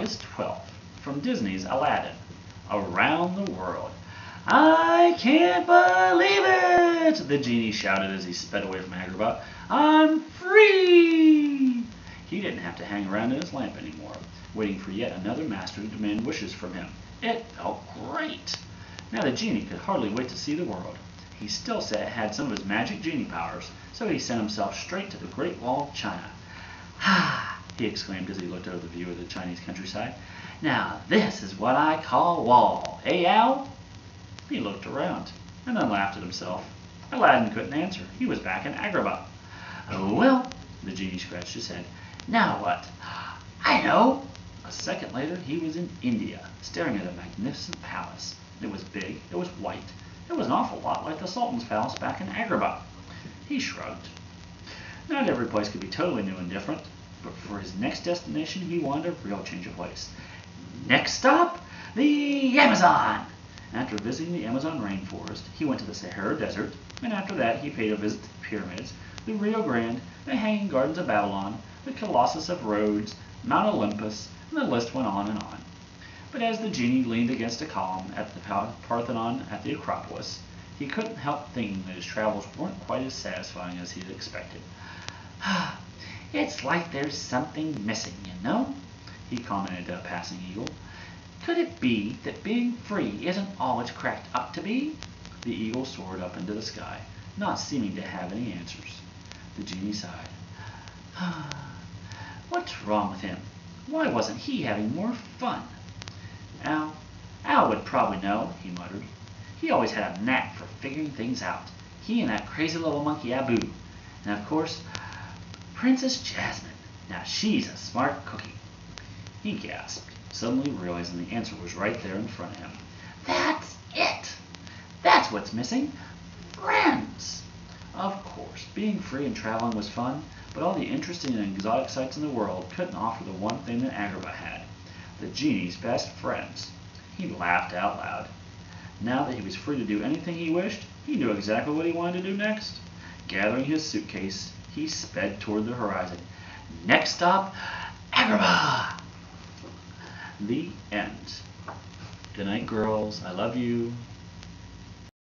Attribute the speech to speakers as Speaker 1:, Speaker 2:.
Speaker 1: August 12th, from Disney's Aladdin, Around the World. I can't believe it! The genie shouted as he sped away from Agrabah. I'm free! He didn't have to hang around in his lamp anymore, waiting for yet another master to demand wishes from him. It felt great. Now the genie could hardly wait to see the world. He still had some of his magic genie powers, so he sent himself straight to the Great Wall of China. Ha! He exclaimed as he looked over the view of the Chinese countryside. Now this is what I call wall, eh, Al? He looked around and then laughed at himself. Aladdin couldn't answer. He was back in Agrabah. Oh, well, the genie scratched his head. Now what? I know. A second later, he was in India, staring at a magnificent palace. It was big, it was white, it was an awful lot like the Sultan's palace back in Agrabah. He shrugged. Not every place could be totally new and different, but for his next destination, he wanted a real change of place. Next stop, the Amazon! After visiting the Amazon rainforest, he went to the Sahara Desert, and after that he paid a visit to the pyramids, the Rio Grande, the Hanging Gardens of Babylon, the Colossus of Rhodes, Mount Olympus, and the list went on and on. But as the genie leaned against a column at the Parthenon at the Acropolis, he couldn't help thinking that his travels weren't quite as satisfying as he'd expected. It's like there's something missing, you know, he commented to a passing eagle. Could it be that being free isn't all it's cracked up to be? The eagle soared up into the sky, not seeming to have any answers. The genie sighed. What's wrong with him? Why wasn't he having more fun? Al would probably know, he muttered. He always had a knack for figuring things out. He and that crazy little monkey Abu. And of course, Princess Jasmine. Now she's a smart cookie. He gasped, suddenly realizing the answer was right there in front of him. That's it! That's what's missing. Friends! Of course, being free and traveling was fun, but all the interesting and exotic sights in the world couldn't offer the one thing that Agrabah had. The genie's best friends. He laughed out loud. Now that he was free to do anything he wished, he knew exactly what he wanted to do next. Gathering his suitcase, he sped toward the horizon. Next stop, Agrabah! The end. Good night, girls. I love you.